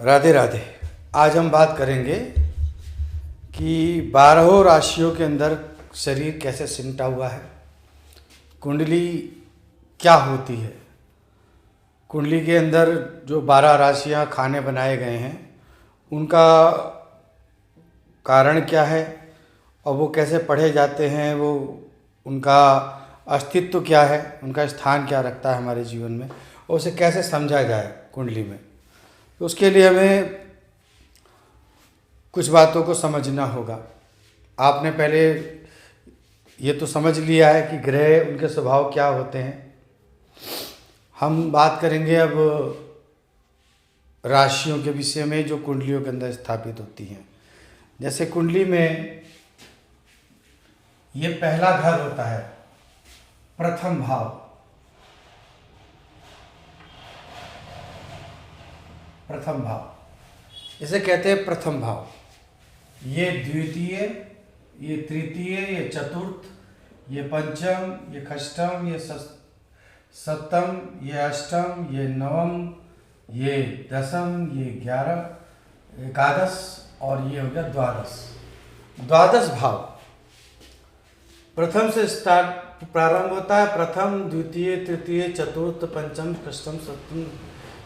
राधे राधे। आज हम बात करेंगे कि 12 राशियों के अंदर शरीर कैसे सिमटा हुआ है, कुंडली क्या होती है, कुंडली के अंदर जो 12 राशियां खाने बनाए गए हैं उनका कारण क्या है और वो कैसे पढ़े जाते हैं, वो उनका अस्तित्व क्या है, उनका स्थान क्या रखता है हमारे जीवन में, और उसे कैसे समझा जाए कुंडली में। तो उसके लिए हमें कुछ बातों को समझना होगा। आपने पहले ये तो समझ लिया है कि ग्रह उनके स्वभाव क्या होते हैं। हम बात करेंगे अब राशियों के विषय में जो कुंडलियों के अंदर स्थापित होती हैं। जैसे कुंडली में ये पहला घर होता है, प्रथम भाव। प्रथम भाव इसे कहते हैं प्रथम भाव। ये द्वितीय, ये तृतीय, ये चतुर्थ, ये पंचम, ये षष्ठम, ये सप्तम, ये अष्टम, ये नवम, ये दसम, ये 11, एकादश और ये हो गया द्वादश। द्वादश भाव प्रथम से स्टार्ट प्रारंभ होता है। प्रथम, द्वितीय, तृतीय, चतुर्थ, पंचम, षष्ठम, सप्तम,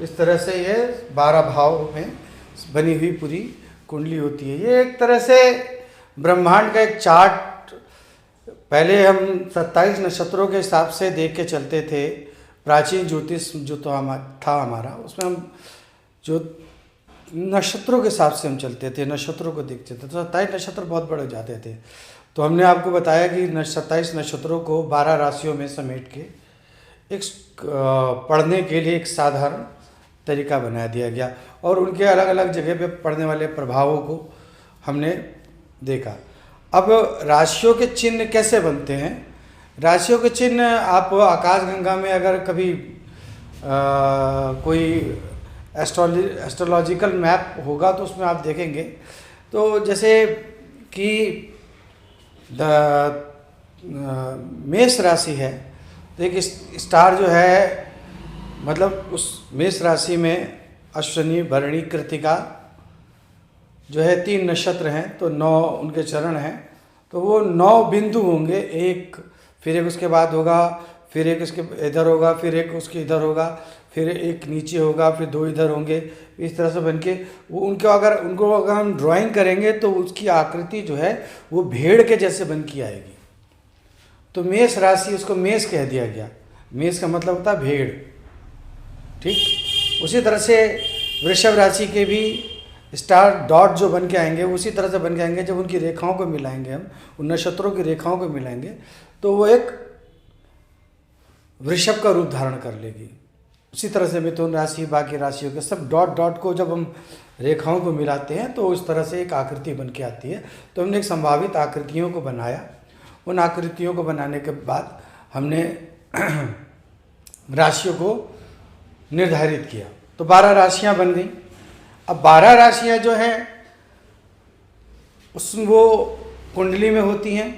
इस तरह से ये 12 भाव में बनी हुई पूरी कुंडली होती है। ये एक तरह से ब्रह्मांड का एक चार्ट। पहले हम 27 नक्षत्रों के हिसाब से देख के चलते थे। प्राचीन ज्योतिष जो तो था हमारा, उसमें हम जो नक्षत्रों के हिसाब से हम चलते थे, नक्षत्रों को देखते थे। तो 27 नक्षत्र बहुत बड़े हो जाते थे। तो हमने आपको बताया कि 27 नक्षत्रों को 12 राशियों में समेट के एक पढ़ने के लिए एक साधारण तरीका बना दिया गया और उनके अलग अलग जगह पे पड़ने वाले प्रभावों को हमने देखा। अब राशियों के चिन्ह कैसे बनते हैं? राशियों के चिन्ह आप आकाशगंगा में अगर कभी कोई एस्ट्रोलॉजिकल मैप होगा तो उसमें आप देखेंगे। तो जैसे कि मेष राशि है, तो एक स्टार जो है, मतलब उस मेष राशि में अश्विनी, भरणी, कृत्तिका जो है 3 नक्षत्र हैं, तो 9 उनके चरण हैं। तो वो 9 बिंदु होंगे, एक फिर एक उसके बाद होगा, फिर एक उसके इधर होगा, फिर एक उसके इधर होगा, फिर एक नीचे होगा, फिर 2 इधर होंगे। इस तरह से बन के वो उनको अगर हम ड्राइंग करेंगे तो उसकी आकृति जो है वो भेड़ के जैसे बन के आएगी। तो मेष राशि, उसको मेष कह दिया गया। मेष का मतलब होता है भेड़, ठीक। उसी तरह से वृषभ राशि के भी स्टार डॉट जो बन के आएंगे उसी तरह से बन के आएंगे। जब उनकी रेखाओं को मिलाएंगे, हम उन नक्षत्रों की रेखाओं को मिलाएंगे तो वो एक वृषभ का रूप धारण कर लेगी। उसी तरह से मिथुन राशि, बाकी राशियों के सब डॉट डॉट को जब हम रेखाओं को मिलाते हैं तो उस तरह से एक आकृति बन के आती है। तो हमने एक संभावित आकृतियों को बनाया। उन आकृतियों को बनाने के बाद हमने राशियों को निर्धारित किया, तो 12 राशियां बन गई। अब 12 राशियां जो हैं उसमें वो कुंडली में होती हैं।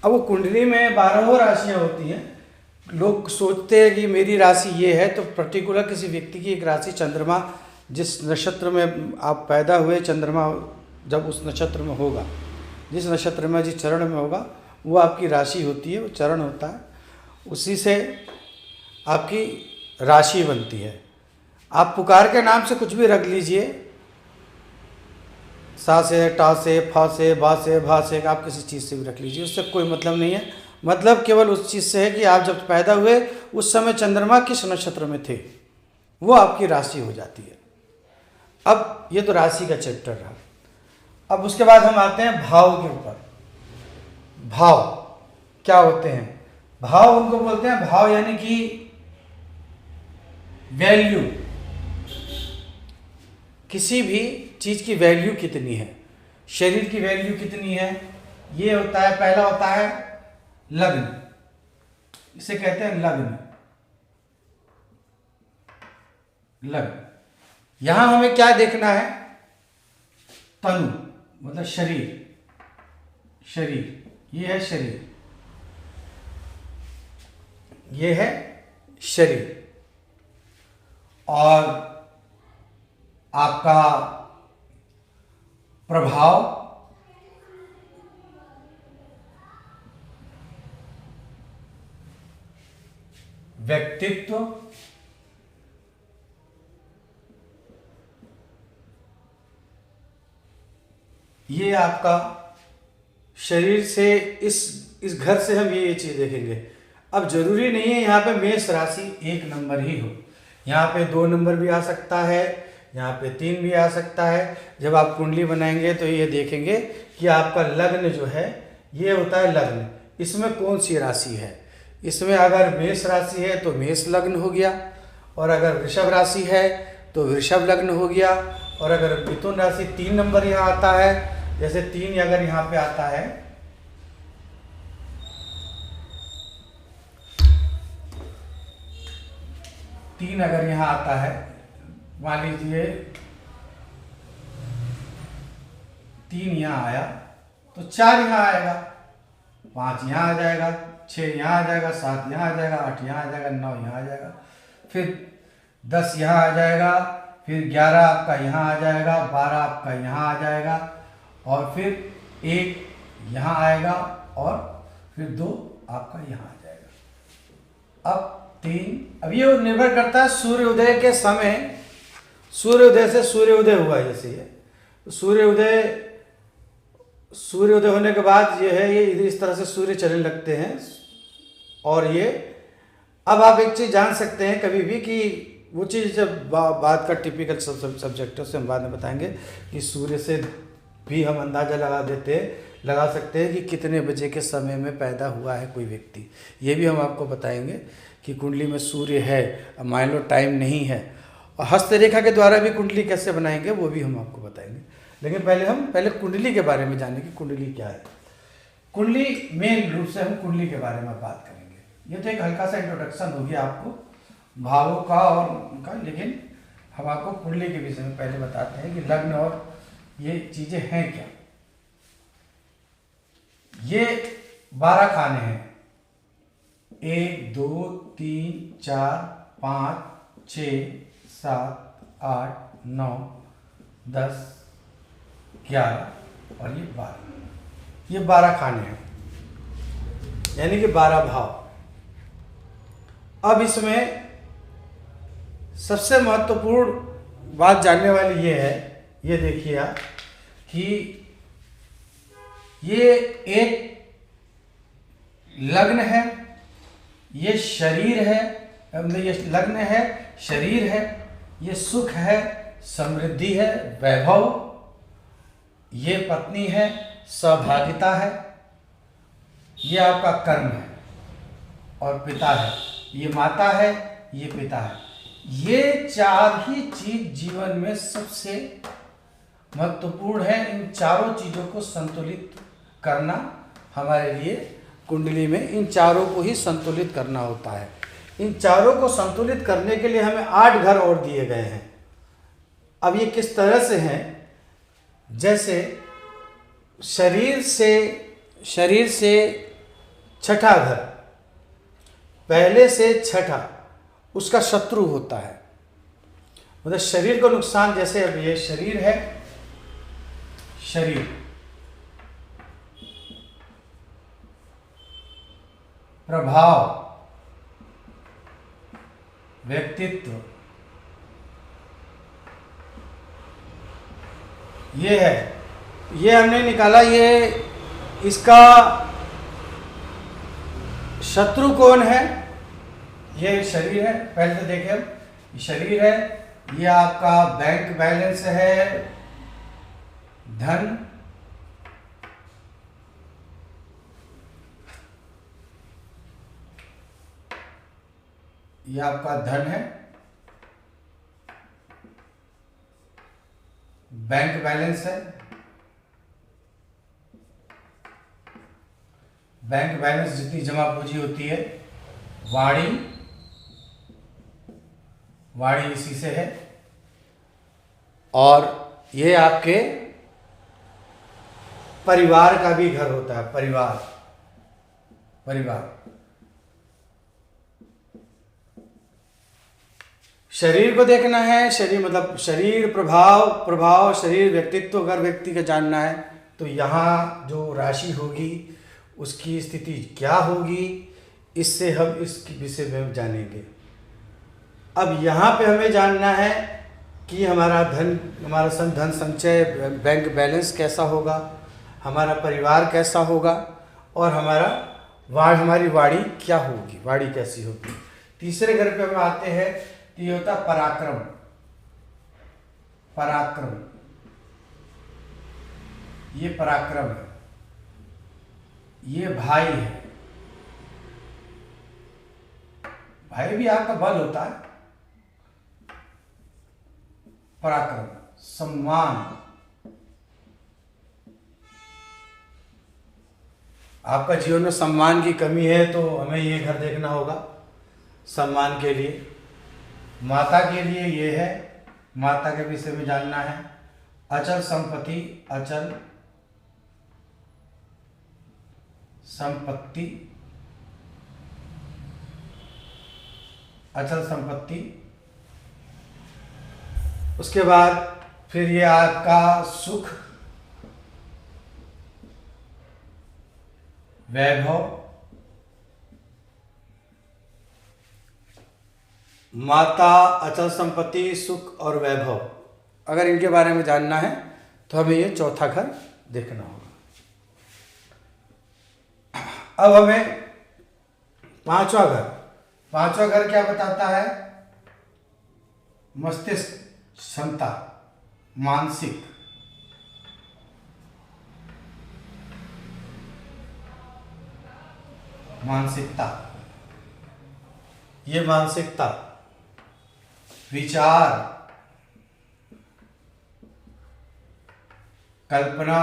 अब वो कुंडली में 12 राशियां होती हैं। लोग सोचते हैं कि मेरी राशि ये है, तो पर्टिकुलर किसी व्यक्ति की एक राशि, चंद्रमा जिस नक्षत्र में आप पैदा हुए, चंद्रमा जब उस नक्षत्र में होगा, जिस नक्षत्र में, जिस चरण में होगा, वो आपकी राशि होती है, वो चरण होता है। उसी से आपकी राशि बनती है। आप पुकार के नाम से कुछ भी रख लीजिए, सा से, टा से, फा से, बा से, भा से, आप किसी चीज़ से भी रख लीजिए, उससे कोई मतलब नहीं है। मतलब केवल उस चीज़ से है कि आप जब पैदा हुए उस समय चंद्रमा किस नक्षत्र में थे, वो आपकी राशि हो जाती है। अब ये तो राशि का चैप्टर रहा। अब उसके बाद हम आते हैं भाव के ऊपर। भाव क्या होते हैं? भाव उनको बोलते हैं, भाव यानी कि वैल्यू। किसी भी चीज की वैल्यू कितनी है, शरीर की वैल्यू कितनी है, ये होता है। पहला होता है लग्न, इसे कहते हैं लग्न। लग्न, यहां हमें क्या देखना है? तनु मतलब शरीर। शरीर, ये है शरीर, ये है शरीर। और आपका प्रभाव, व्यक्तित्व, ये आपका शरीर से इस घर से हम ये चीज देखेंगे। अब जरूरी नहीं है यहाँ पे मेष राशि 1 नंबर ही हो, यहाँ पे 2 नंबर भी आ सकता है, यहाँ पे 3 भी आ सकता है। जब आप कुंडली बनाएंगे तो ये देखेंगे कि आपका लग्न जो है ये होता है लग्न, इसमें कौन सी राशि है। इसमें अगर मेष राशि है तो मेष लग्न हो गया, और अगर वृषभ राशि है तो वृषभ लग्न हो गया, और अगर मिथुन राशि 3 नंबर यहाँ आता है, जैसे 3 अगर यहाँ पे आता है, 3 अगर यहाँ आता है, मान लीजिए 3 यहाँ आया तो 4 यहाँ आएगा, 5 यहाँ आ जाएगा, 6 यहाँ आ जाएगा, 7 यहाँ आ जाएगा, 8 यहाँ आ जाएगा, 9 यहाँ आ जाएगा, फिर 10 यहाँ आ जाएगा, फिर 11 आपका यहाँ आ जाएगा, 12 आपका यहाँ आ जाएगा, और फिर 1 यहाँ आएगा, और फिर 2 आपका यहाँ आ जाएगा। अब 3, अब ये निर्भर करता है सूर्योदय के समय, सूर्योदय से सूर्योदय हुआ जैसे ये सूर्योदय होने के बाद ये है, ये इस तरह से सूर्य चलने लगते हैं। और ये अब आप एक चीज़ जान सकते हैं कभी भी कि वो चीज़ जब बात का टिपिकल सब्जेक्ट है उसे हम बाद में बताएंगे कि सूर्य से भी हम अंदाज़ा लगा सकते हैं कि कितने बजे के समय में पैदा हुआ है कोई व्यक्ति। ये भी हम आपको बताएंगे कि कुंडली में सूर्य है, अब मान लो टाइम नहीं है, और हस्तरेखा के द्वारा भी कुंडली कैसे बनाएंगे वो भी हम आपको बताएंगे। लेकिन पहले कुंडली के बारे में जानें कि कुंडली क्या है। कुंडली मेन रूप से हम कुंडली के बारे में बात करेंगे। ये तो एक हल्का सा इंट्रोडक्शन हो गया आपको भावों का और उनका, लेकिन हम आपको कुंडली के विषय में पहले बताते हैं कि लग्न और ये चीज़ें हैं क्या। ये 12 खाने हैं, 1 2 3 4 5 6 7 8 9 10 11 और ये 12, ये 12 खाने हैं, यानी कि 12 भाव। अब इसमें सबसे महत्वपूर्ण बात जानने वाली ये है, ये देखिए आप कि ये एक लग्न है, ये शरीर है, ये लग्न है, शरीर है, ये सुख है, समृद्धि है, वैभव, ये पत्नी है, सहभागिता है, ये आपका कर्म है, और पिता है, ये माता है, ये पिता है। ये 4 ही चीज जीवन में सबसे महत्वपूर्ण है। इन चारों चीजों को संतुलित करना हमारे लिए कुंडली में इन चारों को ही संतुलित करना होता है। इन चारों को संतुलित करने के लिए हमें 8 घर और दिए गए हैं। अब ये किस तरह से हैं, जैसे शरीर से छठा घर, पहले से छठा उसका शत्रु होता है, मतलब शरीर को नुकसान। जैसे अब ये शरीर है, शरीर प्रभाव, व्यक्तित्व, ये है, ये हमने निकाला। ये इसका शत्रु कौन है, ये शरीर है। पहले तो देखें, ये शरीर है, ये आपका बैंक बैलेंस है, धन, ये आपका धन है, बैंक बैलेंस है, बैंक बैलेंस जितनी जमा पूंजी होती है, वाणी इसी से है, और ये आपके परिवार का भी घर होता है, परिवार। शरीर को देखना है, शरीर मतलब शरीर प्रभाव शरीर व्यक्तित्व अगर व्यक्ति का जानना है तो यहाँ जो राशि होगी उसकी स्थिति क्या होगी, इससे हम इस विषय में जानेंगे। अब यहाँ पे हमें जानना है कि हमारा धन संचय बैंक बैलेंस कैसा होगा, हमारा परिवार कैसा होगा और हमारी वाणी क्या होगी, वाणी कैसी होगी। तीसरे घर पे हम आते हैं, ये होता पराक्रम। ये पराक्रम है, ये भाई है। भाई भी आपका बल होता है। पराक्रम, सम्मान, आपका जीवन में सम्मान की कमी है तो हमें ये घर देखना होगा सम्मान के लिए। माता के लिए ये है, माता के विषय में जानना है। अचल संपत्ति, अचल संपत्ति। उसके बाद फिर ये आपका सुख, वैभव, माता, अचल संपत्ति, सुख और वैभव। अगर इनके बारे में जानना है तो हमें ये चौथा घर देखना होगा। अब हमें पांचवा घर क्या बताता है? मस्तिष्क, क्षमता, मानसिकता। ये मानसिकता, विचार, कल्पना,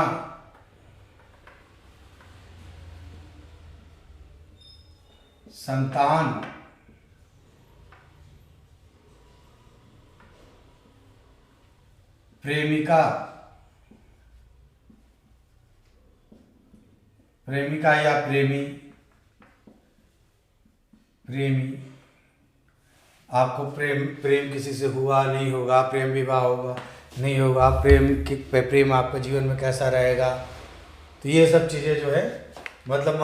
संतान, प्रेमिका या प्रेमी। आपको प्रेम किसी से हुआ नहीं होगा, प्रेम विवाह होगा नहीं होगा, प्रेम आपका जीवन में कैसा रहेगा। तो ये सब चीज़ें जो है मतलब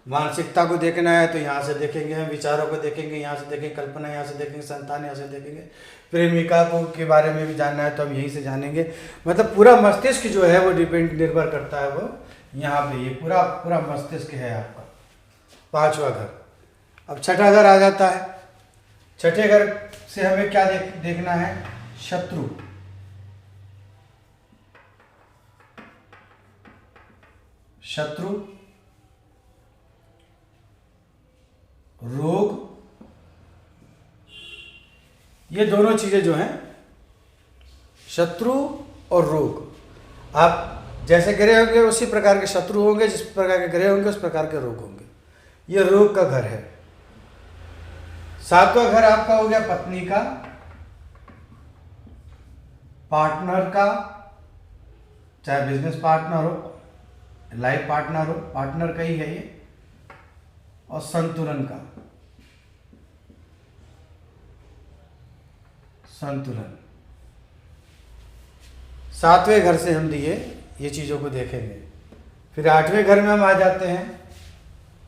मानसिकता को देखना है तो यहाँ से देखेंगे, हम विचारों को देखेंगे, यहाँ से देखेंगे, कल्पना यहाँ से देखेंगे, संतान यहाँ से देखेंगे, प्रेमिका को के बारे में भी जानना है तो हम यहीं से जानेंगे। मतलब पूरा मस्तिष्क जो है वो निर्भर करता है वो यहाँ पे। ये पूरा मस्तिष्क है आपका पांचवा घर। अब छठा घर आ जाता है। छठे घर से हमें क्या देखना है? शत्रु, रोग। ये दोनों चीजें जो हैं, शत्रु और रोग। आप जैसे ग्रह होंगे उसी प्रकार के शत्रु होंगे, जिस प्रकार के ग्रह होंगे उस प्रकार के रोग होंगे। ये रोग का घर है। सातवां घर आपका हो गया पत्नी का, पार्टनर का, चाहे बिजनेस पार्टनर हो, लाइफ पार्टनर हो, पार्टनर का ही है ये, और संतुलन। सातवें घर से हम ये चीजों को देखेंगे। फिर आठवें घर में हम आ जाते हैं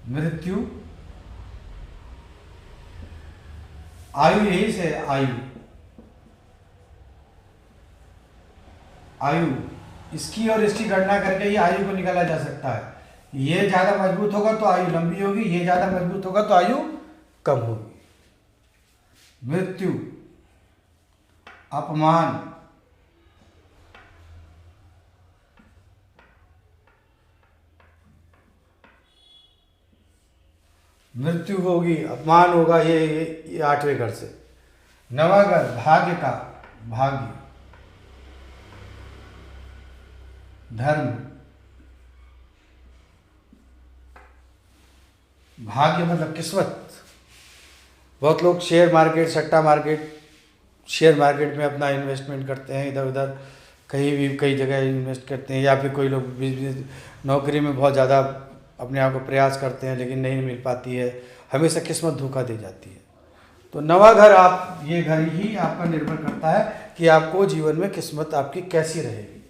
मृत्यु, आयु। यही से आयु इसकी और इसकी गणना करके ही आयु को निकाला जा सकता है। ये ज्यादा मजबूत होगा तो आयु लंबी होगी, ये ज्यादा मजबूत होगा तो आयु कम होगी। मृत्यु, अपमान, मृत्यु होगी, अपमान होगा, ये आठवें घर से। नवा घर भाग्य का, धर्म, भाग्य मतलब किस्मत। बहुत लोग शेयर मार्केट, सट्टा मार्केट, शेयर मार्केट में अपना इन्वेस्टमेंट करते हैं, इधर उधर कहीं भी कई जगह इन्वेस्ट करते हैं, या फिर कोई लोग बिजनेस नौकरी में बहुत ज़्यादा अपने आप को प्रयास करते हैं लेकिन नहीं मिल पाती है, हमेशा किस्मत धोखा दे जाती है। तो नवा घर आप, ये घर ही आपका निर्भर करता है कि आपको जीवन में किस्मत आपकी कैसी रहेगी।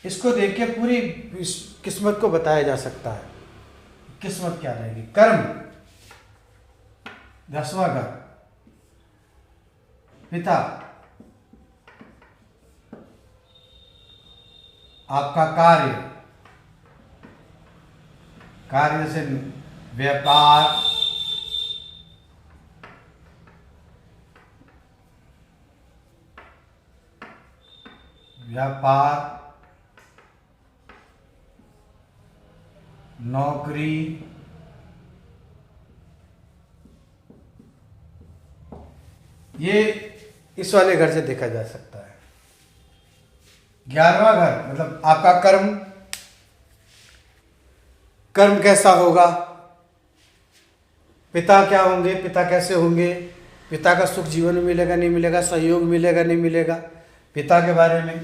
इसको देख के पूरी किस्मत को बताया जा सकता है किस्मत क्या रहेगी। कर्म 10वां घर, पिता आपका कार्य, कार्य से व्यापार, नौकरी, ये इस वाले घर से देखा जा सकता है। 11वां घर मतलब आपका कर्म, कर्म कैसा होगा, पिता क्या होंगे, पिता कैसे होंगे, पिता का सुख जीवन में मिलेगा नहीं मिलेगा, सहयोग मिलेगा नहीं मिलेगा, पिता के बारे में,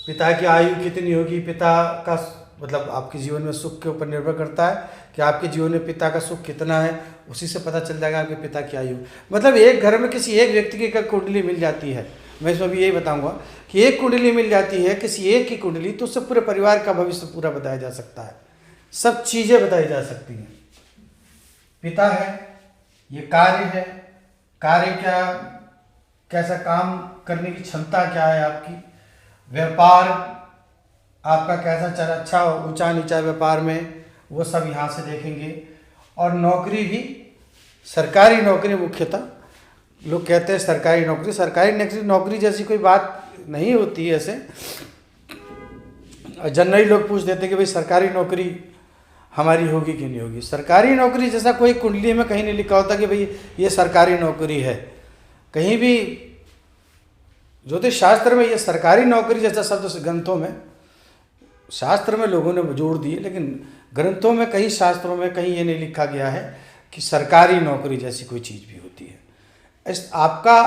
पिता की आयु कितनी होगी, पिता का मतलब आपके जीवन में सुख के ऊपर निर्भर करता है कि आपके जीवन में पिता का सुख कितना है, उसी से पता चल जाएगा आपके पिता की आयु। मतलब एक घर में किसी एक व्यक्ति की कुंडली मिल जाती है, मैं इसमें भी यही बताऊंगा कि एक कुंडली मिल जाती है किसी एक की कुंडली, तो उससे पूरे परिवार का भविष्य पूरा बताया जा सकता है, सब चीज़ें बताई जा सकती हैं। पिता है, ये कार्य है, कार्य क्या, कैसा काम करने की क्षमता क्या है आपकी, व्यापार आपका कैसा चल, अच्छा ऊंचा नीचा व्यापार में, वो सब यहाँ से देखेंगे। और नौकरी भी, सरकारी नौकरी मुख्यतः लोग कहते हैं सरकारी नौकरी, सरकारी नौकरी जैसी कोई बात नहीं होती है। ऐसे जनरली लोग पूछ देते हैं कि भाई सरकारी नौकरी हमारी होगी कि नहीं होगी। सरकारी नौकरी जैसा कोई कुंडली में कहीं नहीं लिखा होता कि भाई ये सरकारी नौकरी है। कहीं भी ज्योतिष शास्त्र में ये सरकारी नौकरी जैसा शब्द ग्रंथों में, शास्त्र में लोगों ने जोड़ दिए, लेकिन ग्रंथों में कई शास्त्रों में कहीं ये नहीं लिखा गया है कि सरकारी नौकरी जैसी कोई चीज़ भी होती है। आपका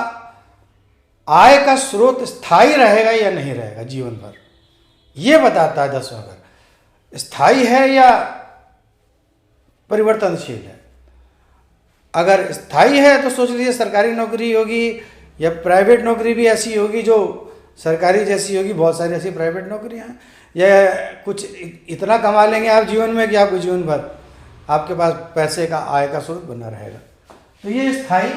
आय का स्रोत स्थायी रहेगा या नहीं रहेगा जीवन भर, ये बताता है 10वां घर। स्थायी है या परिवर्तनशील है। अगर स्थायी है तो सोच लीजिए सरकारी नौकरी होगी, या प्राइवेट नौकरी भी ऐसी होगी जो सरकारी जैसी होगी। बहुत सारी ऐसी प्राइवेट नौकरियां हैं, या कुछ इतना कमा लेंगे आप जीवन में कि आपको जीवन भर आपके पास पैसे का, आय का स्रोत बना रहेगा। तो ये स्थायी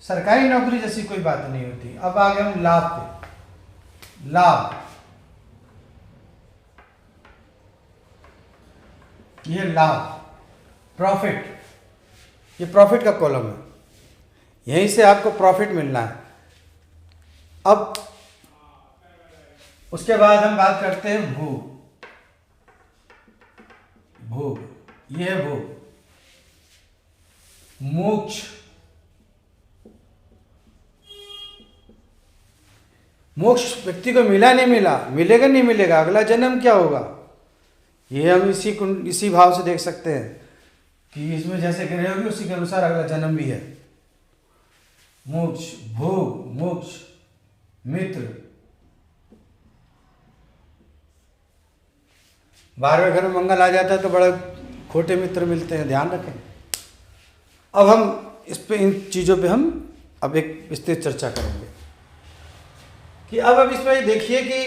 सरकारी नौकरी जैसी कोई बात नहीं होती। अब आगे हम लाभ पे। लाभ, ये लाभ, प्रॉफिट, ये प्रॉफिट का कॉलम है, यहीं से आपको प्रॉफिट मिलना है। अब उसके बाद हम बात करते हैं भोग। भोग, ये है भोग। मोक्ष, मोक्ष व्यक्ति को मिला नहीं मिला, मिलेगा नहीं मिलेगा, अगला जन्म क्या होगा, ये हम इसी भाव से देख सकते हैं कि इसमें जैसे ग्रह होगी उसी के अनुसार अगला जन्म भी है। मोक्ष, भोग, मोक्ष, मित्र, 12वें घर में मंगल आ जाता है तो बड़े खोटे मित्र मिलते हैं, ध्यान रखें। अब हम इस पे, इन चीज़ों पे हम अब एक विस्तृत चर्चा करेंगे कि अब इसमें देखिए कि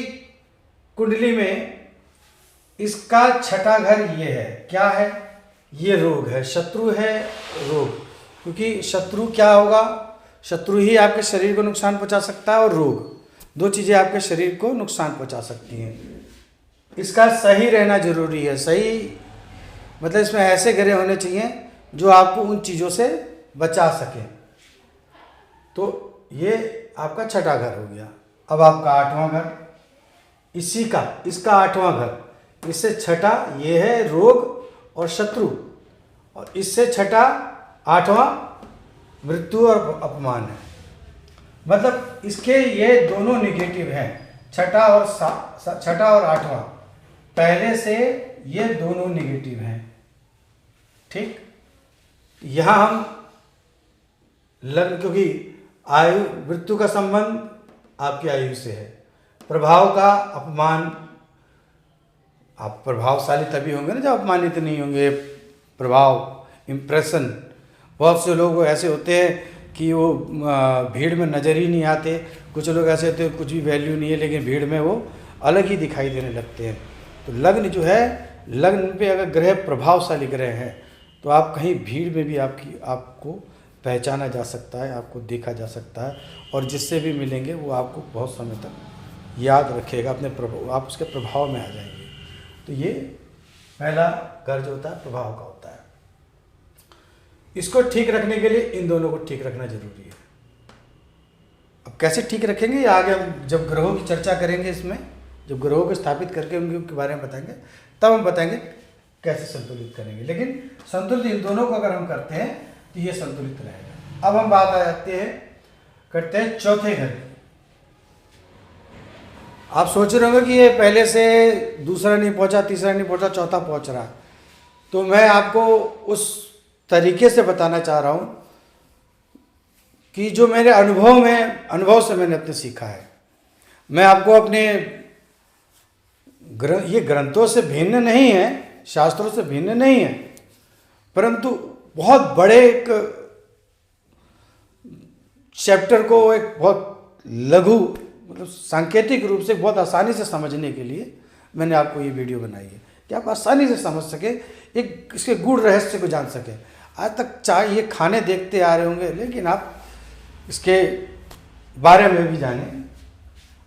कुंडली में इसका छठा घर ये है, क्या है, ये रोग है, शत्रु है, रोग। क्योंकि शत्रु क्या होगा, शत्रु ही आपके शरीर को नुकसान पहुंचा सकता है, और रोग, दो चीज़ें आपके शरीर को नुकसान पहुंचा सकती हैं। इसका सही रहना जरूरी है। सही मतलब इसमें ऐसे ग्रह होने चाहिए जो आपको उन चीज़ों से बचा सके। तो ये आपका छठा घर हो गया। अब आपका 8वां घर, इसका 8वां घर, इससे छठा ये है रोग और शत्रु, और इससे छठा 8वां मृत्यु और अपमान है। मतलब इसके ये दोनों नेगेटिव हैं, छठा और 8वां, पहले से ये दोनों नेगेटिव हैं। ठीक, यहां हम लग्न, क्योंकि आयु, मृत्यु का संबंध आपकी आयु से है, प्रभाव का अपमान, आप प्रभावशाली तभी होंगे ना जब अपमानित नहीं होंगे। प्रभाव, इम्प्रेशन, बहुत से लोग ऐसे होते हैं कि वो भीड़ में नज़र ही नहीं आते। कुछ लोग ऐसे होते हैं कुछ भी वैल्यू नहीं है लेकिन भीड़ में वो अलग ही दिखाई देने लगते हैं। तो लग्न जो है, लग्न पे अगर ग्रह प्रभावशाली ग्रह है तो आप कहीं भीड़ में भी आपको पहचाना जा सकता है, आपको देखा जा सकता है, और जिससे भी मिलेंगे वो आपको बहुत समय तक याद रखेगा, अपने प्रभाव, आप उसके प्रभाव में आ जाएंगे। तो ये पहला घर जो होता है प्रभाव का होता है। इसको ठीक रखने के लिए इन दोनों को ठीक रखना जरूरी है। अब कैसे ठीक रखेंगे ये आगे हम जब ग्रहों की चर्चा करेंगे, इसमें जब ग्रहों को स्थापित करके उनके बारे में बताएंगे तब हम बताएंगे कैसे संतुलित करेंगे। लेकिन संतुलित इन दोनों को अगर हम करते हैं तो ये संतुलित रहेगा। अब हम बात आ जाते हैं करते हैं चौथे घर की। आप सोच रहे होंगे कि ये पहले से दूसरा नहीं पहुंचा, तीसरा नहीं पहुंचा, चौथा पहुंच रहा। तो मैं आपको उस तरीके से बताना चाह रहा हूं कि जो मेरे अनुभव से मैंने अपने सीखा है। मैं आपको अपने ये ग्रंथों से भिन्न नहीं है, शास्त्रों से भिन्न नहीं है, परंतु बहुत बड़े एक चैप्टर को एक बहुत लघु मतलब सांकेतिक रूप से बहुत आसानी से समझने के लिए मैंने आपको ये वीडियो बनाई है कि आप आसानी से समझ सके, एक इसके गूढ़ रहस्य को जान सके। आज तक चाहे ये खाने देखते आ रहे होंगे लेकिन आप इसके बारे में भी जाने।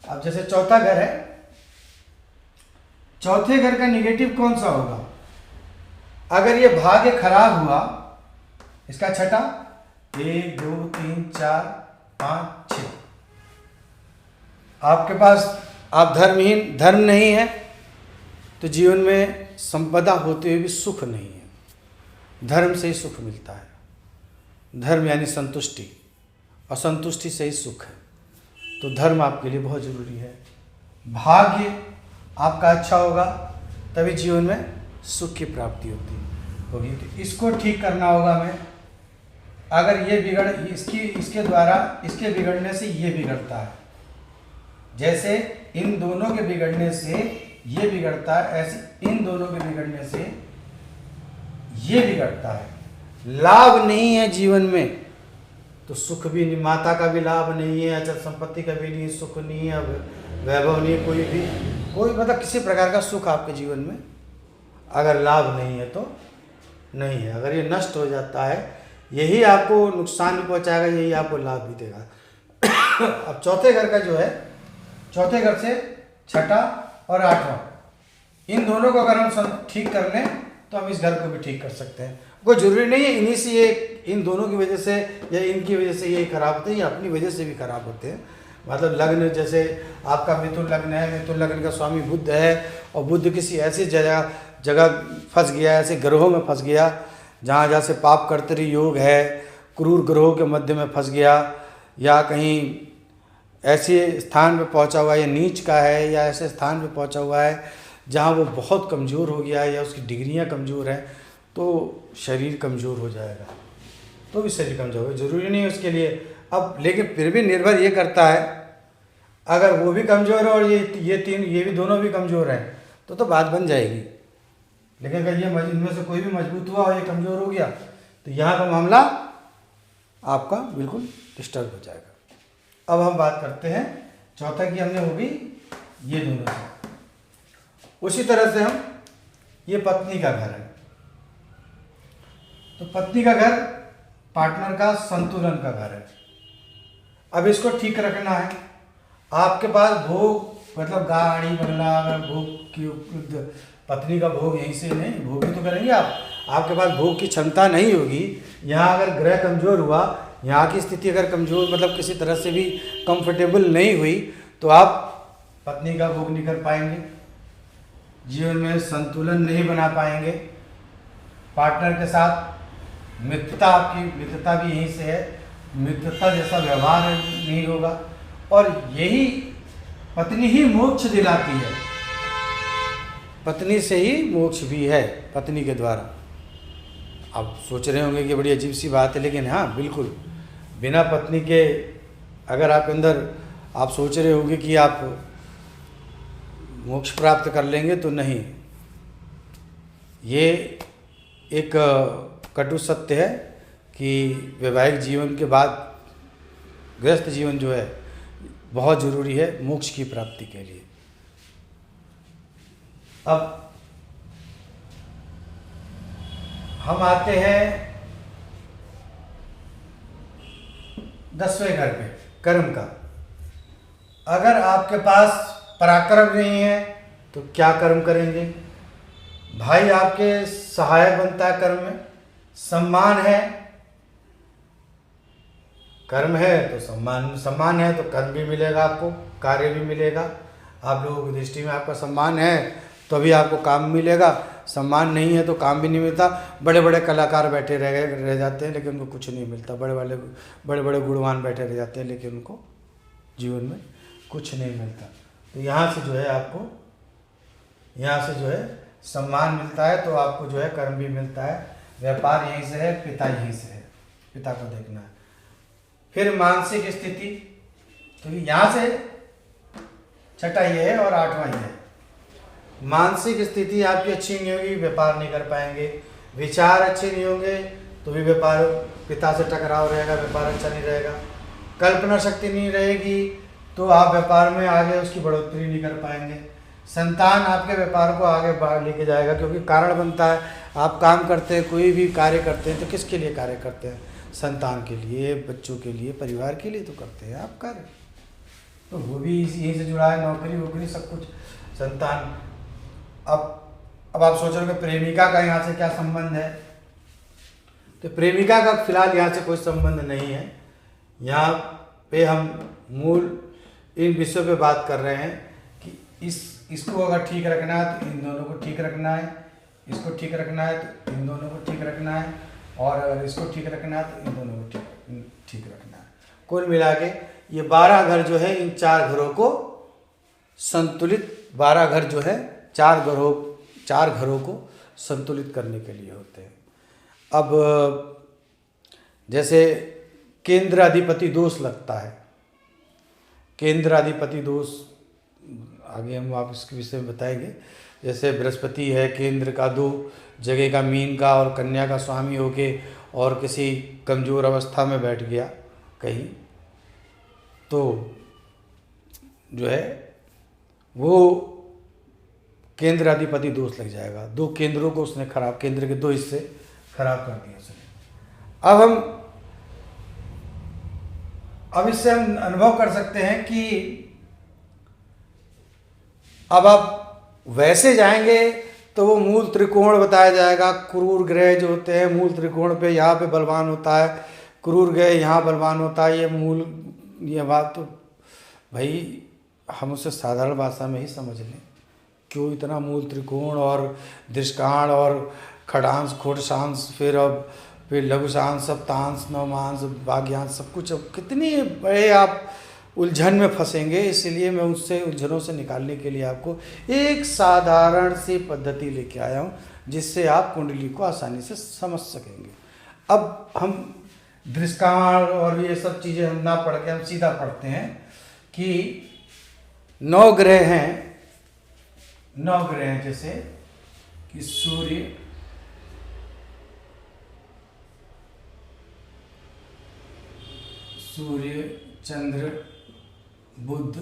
अब जैसे चौथा घर है, चौथे घर का निगेटिव कौन सा होगा? अगर ये भाग्य खराब हुआ, इसका छठा 1 2 3 4 5 6, आपके पास आप धर्महीन, धर्म नहीं है तो जीवन में संपदा होते हुए भी सुख नहीं है। धर्म से ही सुख मिलता है। धर्म यानी संतुष्टि, असंतुष्टि से ही सुख है। तो धर्म आपके लिए बहुत जरूरी है। भाग्य आपका अच्छा होगा तभी जीवन में सुख की प्राप्ति होगी। तो इसको ठीक करना होगा। मैं अगर ये इसके द्वारा इसके बिगड़ने से ये बिगड़ता है, जैसे इन दोनों के बिगड़ने से ये बिगड़ता है, ऐसे इन दोनों के बिगड़ने से ये बिगड़ता है। लाभ नहीं है जीवन में तो सुख भी नहीं, माता का भी लाभ नहीं है, अचल संपत्ति का भी नहीं, सुख नहीं है, वैभव नहीं, कोई मतलब किसी प्रकार का सुख आपके जीवन में अगर लाभ नहीं है तो नहीं है। अगर ये नष्ट हो जाता है, यही आपको नुकसान भी पहुंचाएगा, यही आपको लाभ भी देगा। अब चौथे घर का जो है, चौथे घर से छठा और आठवां, इन दोनों को अगर हम ठीक कर लें तो हम इस घर को भी ठीक कर सकते हैं। कोई जरूरी नहीं है इन्हीं से ये, इन दोनों की वजह से या इनकी वजह से ये खराब होते हैं या अपनी वजह से भी खराब होते हैं। मतलब लग्न, जैसे आपका मिथुन लग्न है, मिथुन लग्न का स्वामी बुध है और बुध किसी ऐसी जगह फंस गया, ऐसे ग्रहों में फंस गया जहाँ से पाप कर्तरी योग है, क्रूर ग्रहों के मध्य में फंस गया, या कहीं ऐसे स्थान पे पहुंचा हुआ है, या नीच का है, या ऐसे स्थान पे पहुंचा हुआ है जहाँ वो बहुत कमज़ोर हो गया है या उसकी डिग्रियाँ कमज़ोर हैं, तो शरीर कमज़ोर हो जाएगा। तो भी शरीर कमज़ोर है, ज़रूरी नहीं है उसके लिए। अब लेकिन फिर भी निर्भर ये करता है, अगर वो भी कमज़ोर है और ये भी दोनों भी कमज़ोर हैं तो बात बन जाएगी। लेकिन अगर ये इनमें से कोई भी मजबूत हुआ और ये कमज़ोर हो गया तो यहाँ का मामला आपका बिल्कुल डिस्टर्ब हो जाएगा। अब हम बात करते हैं चौथा की, हमने होगी ये दोनों से। उसी तरह से हम, ये पत्नी का घर है, तो पत्नी का घर पार्टनर का संतुलन का घर है। अब इसको ठीक रखना है। आपके पास भोग मतलब गाड़ी बंगला, अगर भोग की पत्नी का भोग यहीं से नहीं, भोग भी तो करेंगे आप, आपके पास भोग की क्षमता नहीं होगी। यहाँ अगर ग्रह कमज़ोर हुआ, यहाँ की स्थिति अगर कमज़ोर मतलब किसी तरह से भी कंफर्टेबल नहीं हुई तो आप पत्नी का भोग नहीं कर पाएंगे, जीवन में संतुलन नहीं बना पाएंगे। पार्टनर के साथ मित्रता, आपकी मित्रता भी यहीं से है, मित्रता जैसा व्यवहार नहीं होगा। और यही पत्नी ही मोक्ष दिलाती है, पत्नी से ही मोक्ष भी है, पत्नी के द्वारा। आप सोच रहे होंगे कि बड़ी अजीब सी बात है, लेकिन हाँ बिल्कुल, बिना पत्नी के अगर आपके अंदर आप सोच रहे होंगे कि आप मोक्ष प्राप्त कर लेंगे तो नहीं। ये एक कटु सत्य है कि वैवाहिक जीवन के बाद गृहस्थ जीवन जो है बहुत जरूरी है मोक्ष की प्राप्ति के लिए। अब हम आते हैं 10वें घर पे, कर्म का। अगर आपके पास पराक्रम नहीं है तो क्या कर्म करेंगे? भाई आपके सहायक बनता है कर्म में। सम्मान है, कर्म है तो सम्मान है तो कर्म भी मिलेगा आपको, कार्य भी मिलेगा। आप लोगों की दृष्टि में आपका सम्मान है तो अभी आपको काम मिलेगा, सम्मान नहीं है तो काम भी नहीं मिलता। बड़े बड़े कलाकार बैठे रह जाते हैं लेकिन उनको कुछ नहीं मिलता। बड़े बड़े गुणवान बैठे रह जाते हैं लेकिन उनको जीवन में कुछ नहीं मिलता। तो यहाँ से जो है आपको, यहाँ से जो है सम्मान मिलता है तो आपको जो है कर्म भी मिलता है। व्यापार यहीं से है, पिता यहीं से है, पिता को देखना है। फिर मानसिक स्थिति, तो यहाँ से छठा ये है और आठवां ये है। मानसिक स्थिति आपकी अच्छी नहीं होगी, व्यापार नहीं कर पाएंगे। विचार अच्छे नहीं होंगे तो भी व्यापार, पिता से टकराव रहेगा, व्यापार अच्छा नहीं रहेगा। कल्पना शक्ति नहीं रहेगी तो आप व्यापार में आगे उसकी बढ़ोतरी नहीं कर पाएंगे। संतान आपके व्यापार को आगे लेके जाएगा क्योंकि कारण बनता है। आप काम करते हैं, कोई भी कार्य करते हैं तो किसके लिए कार्य करते हैं? संतान के लिए, बच्चों के लिए, परिवार के लिए तो करते हैं आप कार्य। तो वो भी यहीं से जुड़ा है, नौकरी वोकरी सब कुछ, संतान। अब आप सोच रहे हो कि प्रेमिका का यहाँ से क्या संबंध है? तो प्रेमिका का फिलहाल यहाँ से कोई संबंध नहीं है। यहाँ पे हम मूल इन विषयों पे बात कर रहे हैं कि इसको अगर ठीक रखना है तो इन दोनों को ठीक रखना है, इसको ठीक रखना है तो इन दोनों को ठीक रखना है, और अगर इसको ठीक रखना है तो इन दोनों को ठीक रखना है। कुल मिला के ये 12 घर जो है इन 4 घरों को संतुलित, 12 घर जो है 4 घरों को संतुलित करने के लिए होते हैं। अब जैसे केंद्र अधिपति दोष लगता है, केंद्र अधिपति दोष आगे हम आप इसके विषय में बताएंगे। जैसे बृहस्पति है केंद्र का 2 जगह का, मीन का और कन्या का स्वामी होके और किसी कमज़ोर अवस्था में बैठ गया कहीं, तो जो है वो केंद्र अधिपति दोष लग जाएगा। 2 केंद्रों को उसने खराब, केंद्र के 2 हिस्से खराब कर दिए उसने। अब इससे हम अनुभव कर सकते हैं कि अब आप वैसे जाएंगे तो वो मूल त्रिकोण बताया जाएगा। क्रूर ग्रह जो होते हैं मूल त्रिकोण पे, यहाँ पे बलवान होता है, क्रूर ग्रह यहाँ बलवान होता है। ये बात तो भाई हम उसे साधारण भाषा में ही समझ लें। क्यों इतना मूल त्रिकोण और दृष्टांश और खड़ांश, खोटशांश, फिर लघुशांश, सप्तांश, नवमांश, भाग्यांश, सब कुछ। अब कितनी बड़े आप उलझन में फंसेंगे। इसलिए मैं उससे उलझनों से निकालने के लिए आपको एक साधारण सी पद्धति लेके आया हूँ जिससे आप कुंडली को आसानी से समझ सकेंगे। अब हम दृष्टांत और ये सब चीज़ें हम ना पढ़ के हम सीधा पढ़ते हैं कि 9 ग्रह हैं, 9 ग्रह हैं। जैसे कि सूर्य, चंद्र, बुध,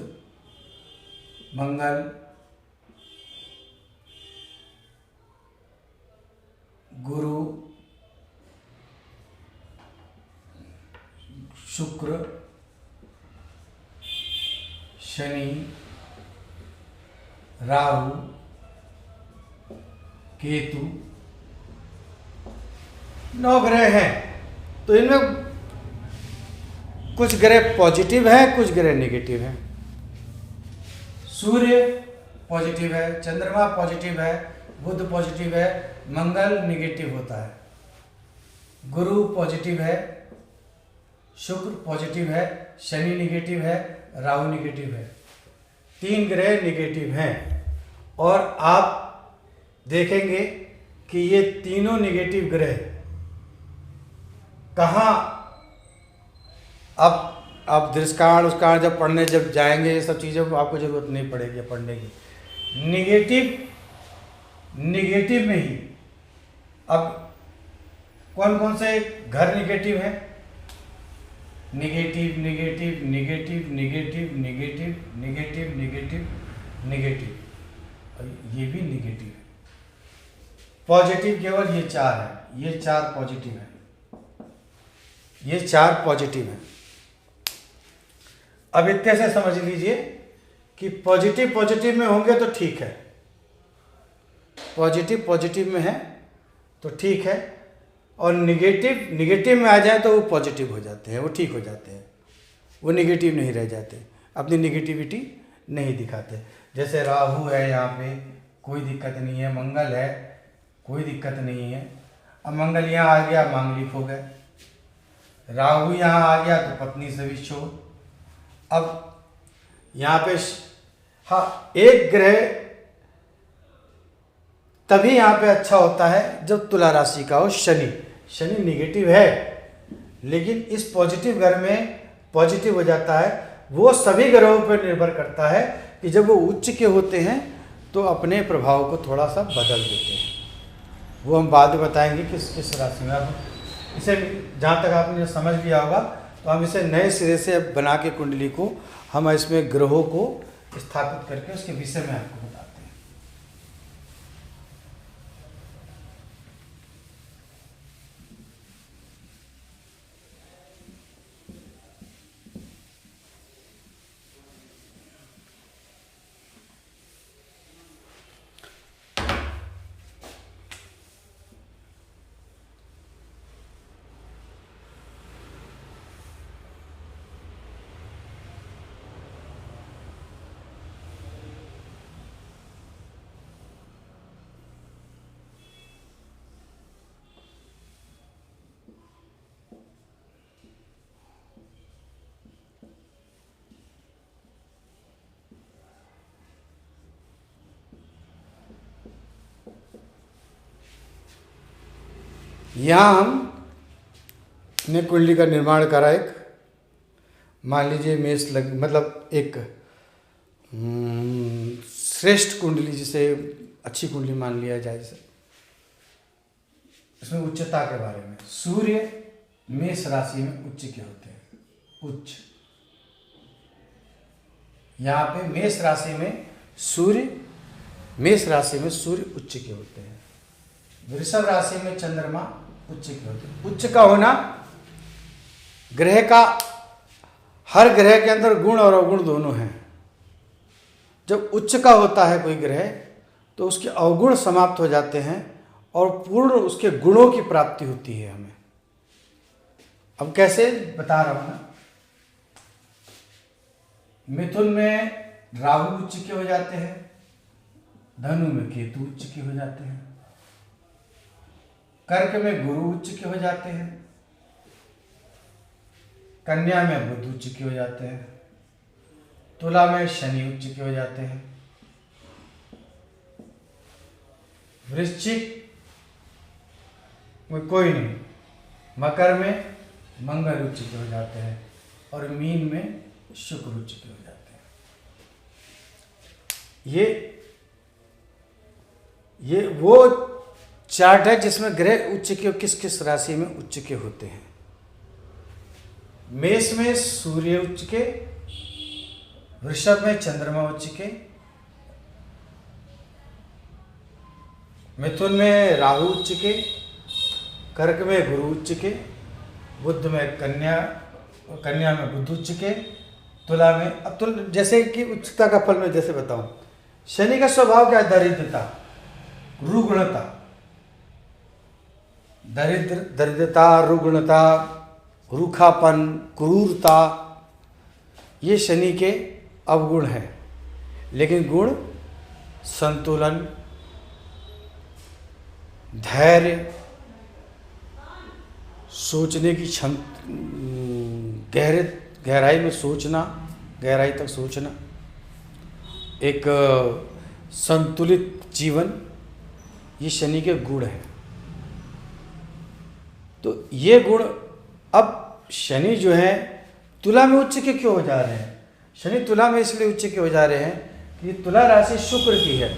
मंगल, गुरु, शुक्र, शनि, राहु, केतु, 9 ग्रह हैं। तो इनमें कुछ ग्रह पॉजिटिव है, कुछ ग्रह नेगेटिव है। सूर्य पॉजिटिव है, चंद्रमा पॉजिटिव है, बुध पॉजिटिव है, मंगल नेगेटिव होता है, गुरु पॉजिटिव है, शुक्र पॉजिटिव है, शनि नेगेटिव है, राहु नेगेटिव है। 3 ग्रह नेगेटिव हैं। और आप देखेंगे कि ये तीनों नेगेटिव ग्रह कहाँ, अब दृष्टांत उसका जब पढ़ने जब जाएंगे ये सब चीज़ें आपको ज़रूरत नहीं पड़ेगी पढ़ने की। नेगेटिव में ही अब कौन कौन से घर नेगेटिव हैं negative negative negative negative negative negative negative negative, और ये भी निगेटिव है। पॉजिटिव केवल ये 4 है, ये 4 पॉजिटिव है, ये 4 पॉजिटिव है। अब इतने से समझ लीजिए कि पॉजिटिव पॉजिटिव में होंगे तो ठीक है, पॉजिटिव पॉजिटिव में है तो ठीक है, और निगेटिव निगेटिव में आ जाए तो वो पॉजिटिव हो जाते हैं, वो ठीक हो जाते हैं, वो निगेटिव नहीं रह जाते, अपनी निगेटिविटी नहीं दिखाते। जैसे राहु है, यहाँ पे कोई दिक्कत नहीं है, मंगल है, कोई दिक्कत नहीं है। अब मंगल यहाँ आ गया, मांगलिक हो गए, राहु यहाँ आ गया तो पत्नी से भी शोर। अब यहाँ पे हाँ, एक ग्रह तभी यहाँ पे अच्छा होता है जब तुला राशि का हो शनि। शनि निगेटिव है लेकिन इस पॉजिटिव घर में पॉजिटिव हो जाता है। वो सभी ग्रहों पर निर्भर करता है कि जब वो उच्च के होते हैं तो अपने प्रभाव को थोड़ा सा बदल देते हैं। वो हम बाद में बताएंगे किस राशि में। अब इसे जहाँ तक आपने समझ लिया होगा तो हम इसे नए सिरे से बना के कुंडली को हम इसमें ग्रहों को स्थापित करके उसके विषय में आपको बताते हैं। यहाँ हमने कुंडली का निर्माण करा। एक मान लीजिए मेष मतलब एक श्रेष्ठ कुंडली, जिसे अच्छी कुंडली मान लिया जाए, जैसे इसमें उच्चता के बारे में। सूर्य मेष राशि में उच्च के होते हैं, उच्च। यहाँ पे मेष राशि में सूर्य उच्च के होते हैं। वृषभ राशि में चंद्रमा उच्च के होते हैं। उच्च का होना ग्रह का, हर ग्रह के अंदर गुण और अवगुण दोनों हैं। जब उच्च का होता है कोई ग्रह तो उसके अवगुण समाप्त हो जाते हैं और पूर्ण उसके गुणों की प्राप्ति होती है हमें। अब कैसे बता रहा हूं ना। मिथुन में राहु उच्च के हो जाते हैं, धनु में केतु उच्च के हो जाते हैं, कर्क में गुरु उच्च के हो जाते हैं, कन्या में बुध उच्च के हो जाते हैं, तुला में शनि उच्च के हो जाते हैं, वृश्चिक में कोई नहीं, मकर में मंगल उच्च के हो जाते हैं और मीन में शुक्र उच्च के हो जाते हैं। ये वो चार्ट है जिसमें ग्रह उच्च के किस किस राशि में उच्च के होते हैं। मेष में सूर्य उच्च के, वृषभ में चंद्रमा उच्च के, मिथुन में राहु उच्च के, कर्क में गुरु उच्च के, बुध में कन्या में बुध उच्च के, तुला में अब जैसे कि उच्चता का फल मैं जैसे बताऊं। शनि का स्वभाव क्या है? दरिद्रता, रुग्णता, दरिद्रता, रुग्णता, रूखापन, क्रूरता, ये शनि के अवगुण हैं। लेकिन गुण संतुलन, धैर्य, सोचने की गहराई में सोचना, गहराई तक सोचना, एक संतुलित जीवन, ये शनि के गुण हैं। तो ये गुण, अब शनि जो है तुला में उच्च के क्यों हो जा रहे हैं? शनि तुला में इसलिए उच्च के हो जा रहे हैं कि तुला राशि शुक्र की है।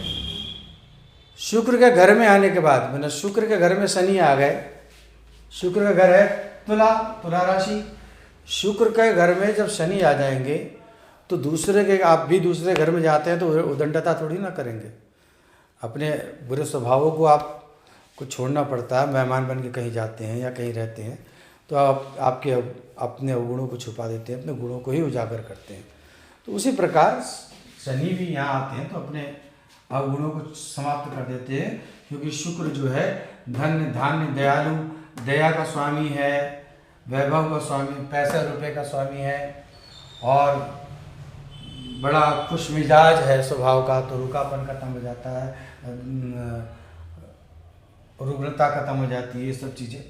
शुक्र के घर में आने के बाद, मतलब शुक्र के घर में शनि आ गए, शुक्र का घर है तुला राशि, शुक्र के घर में जब शनि आ जाएंगे तो दूसरे के, आप भी दूसरे घर में जाते हैं तो उदंडता थोड़ी ना करेंगे। अपने बुरे स्वभावों को आपको छोड़ना पड़ता है। मेहमान बन के कहीं जाते हैं या कहीं रहते हैं तो आप आपके अपने अवगुणों को छुपा देते हैं, अपने गुणों को ही उजागर करते हैं। तो उसी प्रकार शनि भी यहाँ आते हैं तो अपने अवगुणों को समाप्त कर देते हैं, क्योंकि शुक्र जो है धन धान्य दयालु, दया का स्वामी है, वैभव का स्वामी, पैसे रुपए का स्वामी है और बड़ा खुश मिजाज है स्वभाव का। तो रुखापन खत्म हो जाता है, रुग्णता खत्म हो जाती है, ये सब चीज़ें।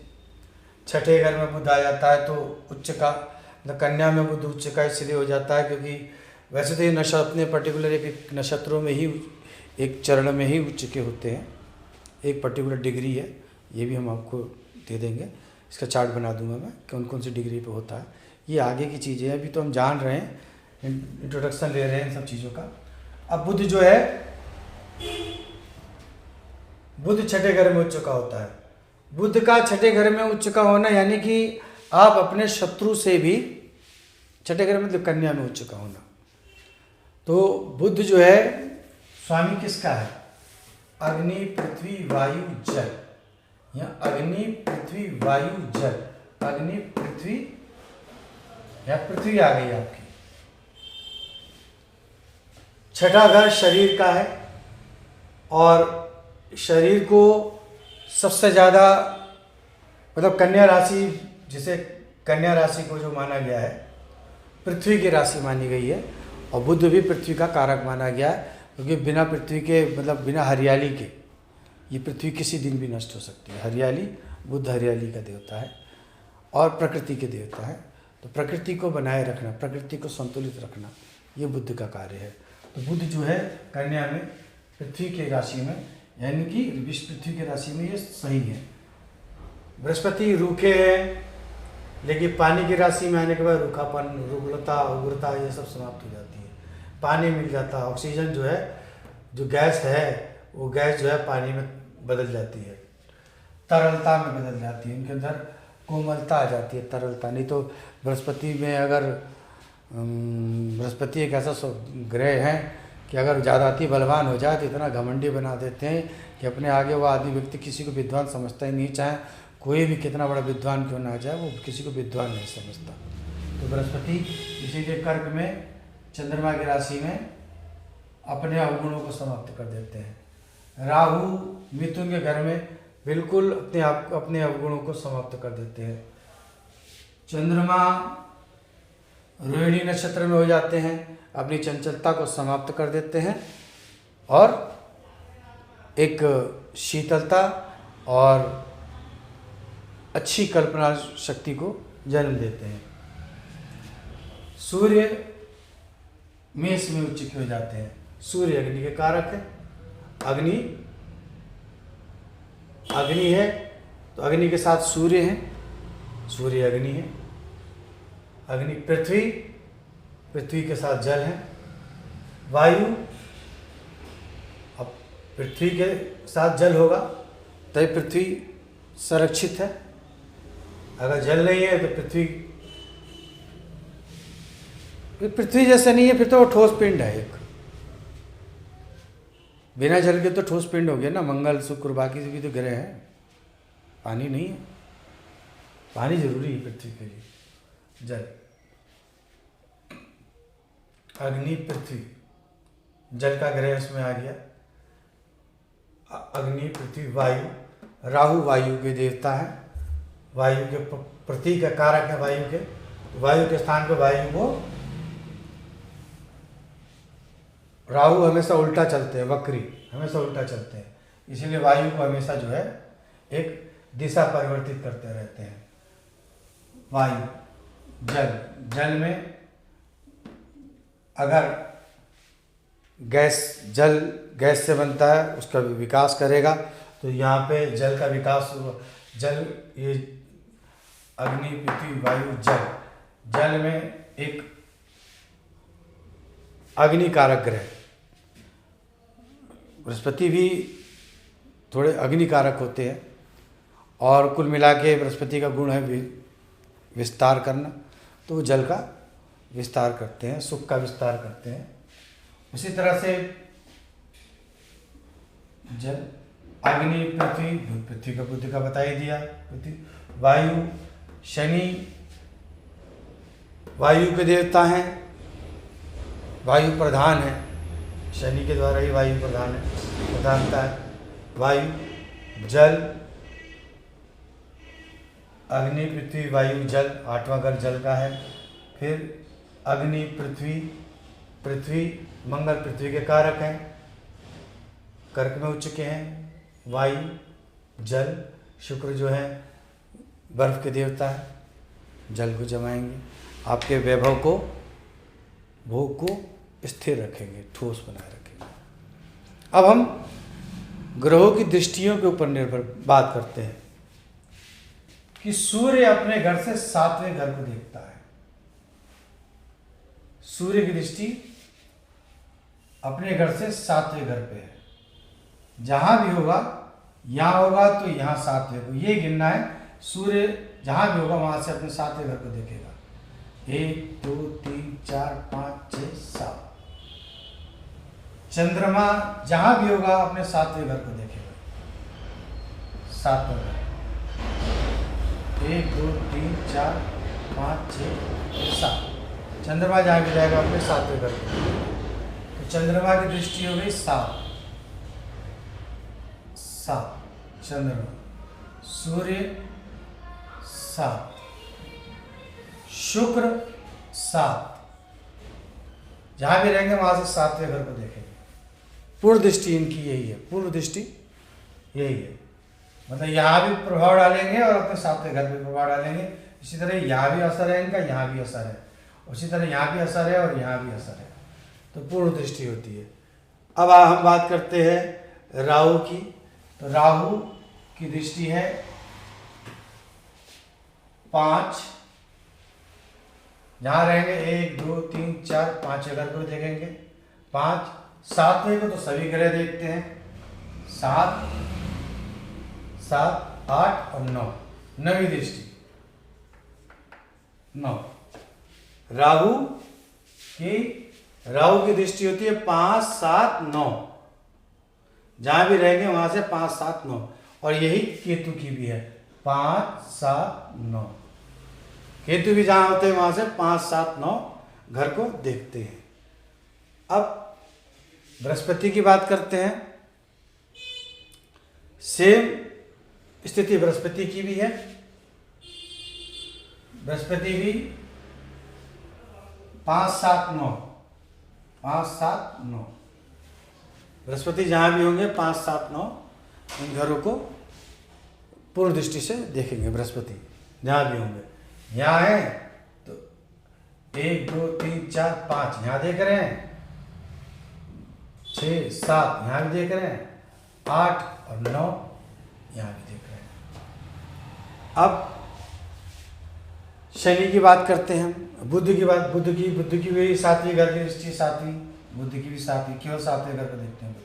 छठे घर में बुध आ जाता है तो उच्च का, मतलब कन्या में बुध उच्च का इसलिए हो जाता है क्योंकि वैसे तो ये नक्षत्र अपने पर्टिकुलर एक नक्षत्रों में ही, एक चरण में ही उच्च के होते हैं। एक पर्टिकुलर डिग्री है, ये भी हम आपको दे देंगे, इसका चार्ट बना दूंगा मैं कौन कौन सी डिग्री पे होता है। ये आगे की चीज़ें हैं, अभी तो हम जान रहे हैं, इंट्रोडक्शन ले रहे हैं इन सब चीज़ों का। अब बुध जो है, बुध छठे घर में उच्च का होता है। बुध का छठे घर में उच्च का होना यानी कि आप अपने शत्रु से भी, छठे घर में तो कन्या में उच्च का होना। तो बुध जो है स्वामी किसका है? अग्नि पृथ्वी वायु जल, या अग्नि पृथ्वी वायु जल, अग्नि पृथ्वी या पृथ्वी आ गई आपकी। छठा घर शरीर का है और शरीर को सबसे ज़्यादा, मतलब कन्या राशि, जिसे कन्या राशि को जो माना गया है पृथ्वी की राशि मानी गई है, और बुध भी पृथ्वी का कारक माना गया है, क्योंकि बिना पृथ्वी के, मतलब बिना हरियाली के ये पृथ्वी किसी दिन भी नष्ट हो सकती है। हरियाली, बुध हरियाली का देवता है और प्रकृति के देवता है। तो प्रकृति को बनाए रखना, प्रकृति को संतुलित रखना, ये बुध का कार्य है। तो बुध जो है कन्या में पृथ्वी की राशि में, यानी कि विश्व पृथ्वी की राशि में ये सही है। बृहस्पति रूखे हैं, लेकिन पानी की राशि में आने के बाद रूखापन, रुग्णता, उग्रता ये सब समाप्त हो जाती है। पानी मिल जाता है, ऑक्सीजन जो है, जो गैस है वो गैस जो है पानी में बदल जाती है, तरलता में बदल जाती है, उनके अंदर कोमलता आ जाती है, तरलता। नहीं तो बृहस्पति में अगर बृहस्पति एक ऐसा ग्रह है कि अगर ज़्यादा अति बलवान हो जाए तो इतना घमंडी बना देते हैं कि अपने आगे वो आदमी व्यक्ति किसी को विद्वान समझता ही नहीं, चाहे कोई भी कितना बड़ा विद्वान क्यों ना आ जाए, वो किसी को विद्वान नहीं समझता। तो बृहस्पति इसीलिए कर्क में, चंद्रमा की राशि में अपने अवगुणों को समाप्त कर देते हैं। राहु मिथुन के घर में बिल्कुल अपने अवगुणों को समाप्त कर देते हैं। चंद्रमा रोहिणी नक्षत्र में हो जाते हैं, अपनी चंचलता को समाप्त कर देते हैं और एक शीतलता और अच्छी कल्पना शक्ति को जन्म देते हैं। सूर्य मेष में उच्च हो जाते हैं। सूर्य अग्नि के कारक है, अग्नि है तो अग्नि के साथ सूर्य है, सूर्य अग्नि है। अग्नि पृथ्वी के साथ जल है। वायु, अब पृथ्वी के साथ जल होगा तभी पृथ्वी संरक्षित है, अगर जल नहीं है तो पृथ्वी जैसे नहीं है, फिर तो वो ठोस पिंड है एक। बिना जल के तो ठोस पिंड हो गया ना। मंगल शुक्र बाकी भी तो ग्रह हैं, पानी नहीं है। पानी जरूरी है पृथ्वी के लिए। जल, अग्नि, पृथ्वी, जल का ग्रह उसमें आ गया। अग्नि, पृथ्वी, वायु। राहु वायु के देवता है, वायु के प्रतीक का कारक है। वायु के स्थान पर वायु को, राहु हमेशा उल्टा चलते हैं, वक्री हमेशा उल्टा चलते हैं, इसीलिए वायु को हमेशा जो है एक दिशा परिवर्तित करते रहते हैं। वायु, जल में अगर जल गैस से बनता है, उसका विकास करेगा, तो यहाँ पे जल का विकास, जल, ये अग्नि, पृथ्वी, वायु, जल में एक अग्नि कारक ग्रह। बृहस्पति भी थोड़े अग्नि कारक होते हैं और कुल मिला के बृहस्पति का गुण है विस्तार करना, तो वो जल का विस्तार करते हैं, सुख का विस्तार करते हैं। उसी तरह से जल, अग्नि, पृथ्वी, पृथ्वी का बुद्धि का बता ही दिया, पृथ्वी, वायु, शनि वायु के देवता हैं, वायु प्रधान है, शनि के द्वारा ही वायु प्रधानता है। वायु, जल, अग्नि, पृथ्वी, वायु, जल, 8वां घर जल का है। फिर अग्नि, पृथ्वी, मंगल पृथ्वी के कारक हैं, कर्क में उच्च के हैं। वायु, जल, शुक्र जो है बर्फ के देवता है, जल को जमाएंगे, आपके वैभव को, भोग को स्थिर रखेंगे, ठोस बनाए रखेंगे। अब हम ग्रहों की दृष्टियों के ऊपर निर्भर बात करते हैं कि सूर्य अपने घर से 7वें घर को देखता है। सूर्य की दृष्टि अपने घर से 7वें घर पे है। जहां भी होगा, यहां होगा तो यहां 7वें को, ये गिनना है। सूर्य जहां भी होगा वहां से अपने 7वें घर को देखेगा। 1 2 3 4 5 6 7। चंद्रमा जहां भी होगा अपने 7वें घर को देखेगा, 7वां घर। 1 2 3 4 5 6 7। चंद्रमा जहां भी जाएगा अपने 7वें घर को देखेगा। तो चंद्रमा की दृष्टि हो गई 7। चंद्रमा, सूर्य 7, शुक्र 7। जहां भी रहेंगे वहां से 7वें घर को देखेंगे। पूर्ण दृष्टि इनकी यही है, पूर्ण दृष्टि यही है। मतलब यहाँ भी प्रभाव डालेंगे और अपने 7वें घर पे प्रभाव डालेंगे। इसी तरह यहाँ भी असर है इनका, यहाँ भी असर है, उसी तरह यहाँ भी असर है और यहाँ भी असर है। तो पूर्ण दृष्टि होती है। अब हम बात करते हैं राहु की। तो राहु की दृष्टि है 5। जहाँ रहेंगे 1 2 3 4 5 घर को देखेंगे। 5, 7वें को तो सभी ग्रह देखते हैं। 7 7 8 और 9, 9वीं दृष्टि 9। राहु की दृष्टि होती है 5 7 9। जहां भी रहेंगे वहां से 5 7 9। और यही केतु की भी है, 5 7 9। केतु भी जहां होते हैं वहां से 5 7 9 घर को देखते हैं। अब बृहस्पति की बात करते हैं। सेम स्थिति बृहस्पति की भी है। बृहस्पति भी 5 7 9, 5 7 9। बृहस्पति जहां भी होंगे 5 7 9 इन घरों को पूर्ण दृष्टि से देखेंगे। बृहस्पति जहां भी होंगे, यहाँ है तो 1 2 3 4 5 यहाँ देख रहे हैं, 6 7 यहाँ भी देख रहे हैं, 8 और 9 यहाँ भी देख रहे हैं। अब शनि की बात करते हैं हम। बुध की बात, बुध की भी 7वीं घर की दृष्टि, 7वीं, बुध की भी 7वीं, केवल 7वें घर को देखते हैं बुध।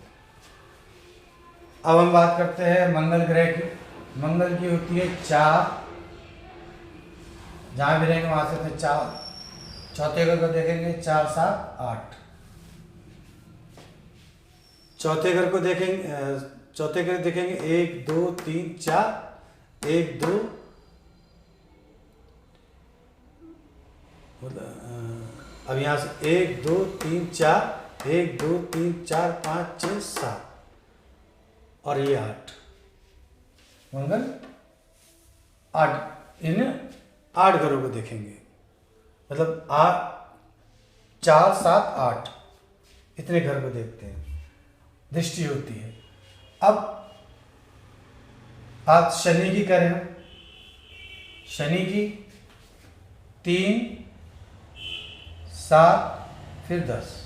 अब हम बात करते हैं मंगल ग्रह की। मंगल की होती है 4। जहां भी रहेंगे वहां से 4, चौथे घर को देखेंगे, 4 7 8। चौथे घर को देखेंगे, चौथे घर देखेंगे 1 2 3 4, 1 2 अब यहाँ से 1 2 3 4, 1 2 3 4 5 6 7 और ये 8। मंगल 8, इन 8 घरों को देखेंगे। मतलब 4 7 8 इतने घर को देखते हैं, दृष्टि होती है। अब बात शनि की करें। शनि की 3 7 फिर 10।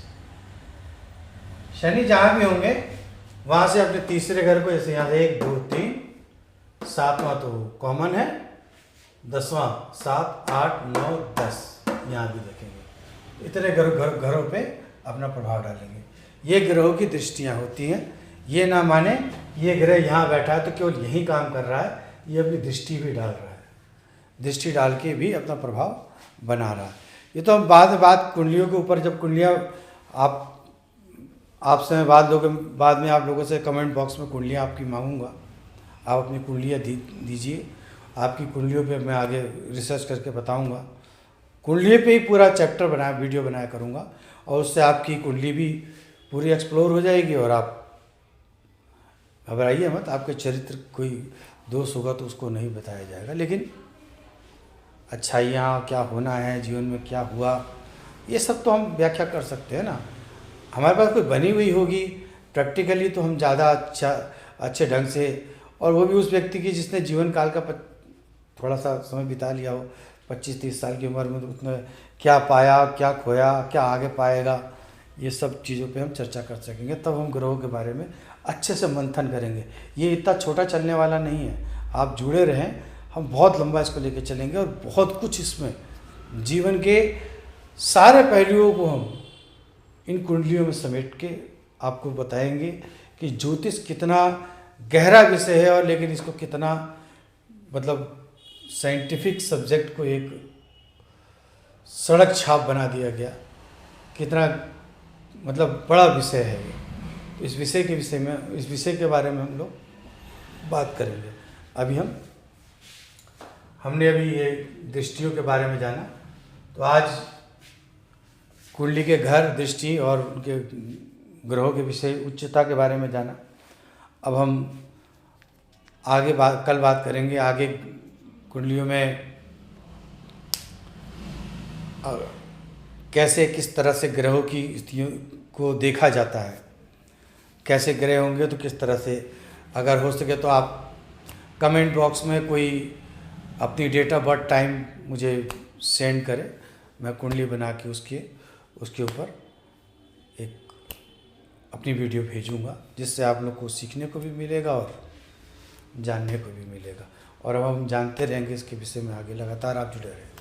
शनि जहां भी होंगे वहां से अपने तीसरे घर को, जैसे यहाँ 1 2 3, 7वां तो कॉमन है, 10वां 7 8 9 10 यहाँ भी देखेंगे। इतने घरों पे अपना प्रभाव डालेंगे। ये ग्रहों की दृष्टियाँ होती हैं। ये ना माने ये ग्रह यहाँ बैठा है तो केवल यही काम कर रहा है, ये अपनी दृष्टि भी डाल रहा है। दृष्टि डाल के भी अपना प्रभाव बना रहा है। ये तो हम बात कुंडलियों के ऊपर, जब कुंडलियाँ आपसे मैं बाद में आप लोगों से कमेंट बॉक्स में कुंडलियाँ आपकी मांगूंगा, आप अपनी कुंडलियाँ दीजिए। आपकी कुंडलियों पे मैं आगे रिसर्च करके बताऊंगा। कुंडली पे ही पूरा चैप्टर वीडियो बनाया करूंगा, और उससे आपकी कुंडली भी पूरी एक्सप्लोर हो जाएगी। और आप घबराइए मत, आपके चरित्र कोई दोष होगा तो उसको नहीं बताया जाएगा, लेकिन अच्छाइयाँ क्या होना है जीवन में, क्या हुआ, ये सब तो हम व्याख्या कर सकते हैं ना। हमारे पास कोई बनी हुई होगी प्रैक्टिकली तो हम ज़्यादा अच्छे ढंग से, और वो भी उस व्यक्ति की जिसने जीवन काल का थोड़ा सा समय बिता लिया हो, 25-30 साल की उम्र में, तो उसने क्या पाया, क्या खोया, क्या आगे पाएगा, ये सब चीज़ों पे हम चर्चा कर सकेंगे। तब हम ग्रहों के बारे में अच्छे से मंथन करेंगे। ये इतना छोटा चलने वाला नहीं है, आप जुड़े रहें, हम बहुत लंबा इसको लेके चलेंगे, और बहुत कुछ इसमें जीवन के सारे पहलुओं को हम इन कुंडलियों में समेट के आपको बताएंगे कि ज्योतिष कितना गहरा विषय है, और लेकिन इसको कितना मतलब साइंटिफिक सब्जेक्ट को एक सड़क छाप बना दिया गया, कितना मतलब बड़ा विषय है ये। इस विषय के बारे में हम लोग बात करेंगे। हमने अभी ये दृष्टियों के बारे में जाना, तो आज कुंडली के घर, दृष्टि और उनके ग्रहों के विषय, उच्चता के बारे में जाना। अब हम आगे कल बात करेंगे आगे कुंडलियों में कैसे, किस तरह से ग्रहों की स्थितियों को देखा जाता है, कैसे ग्रह होंगे तो किस तरह से। अगर हो सके तो आप कमेंट बॉक्स में कोई अपनी डेट ऑफ बर्थ टाइम मुझे सेंड करें, मैं कुंडली बना के उसके ऊपर एक अपनी वीडियो भेजूंगा, जिससे आप लोग को सीखने को भी मिलेगा और जानने को भी मिलेगा। और अब हम जानते रहेंगे इसके विषय में आगे। लगातार आप जुड़े रहें।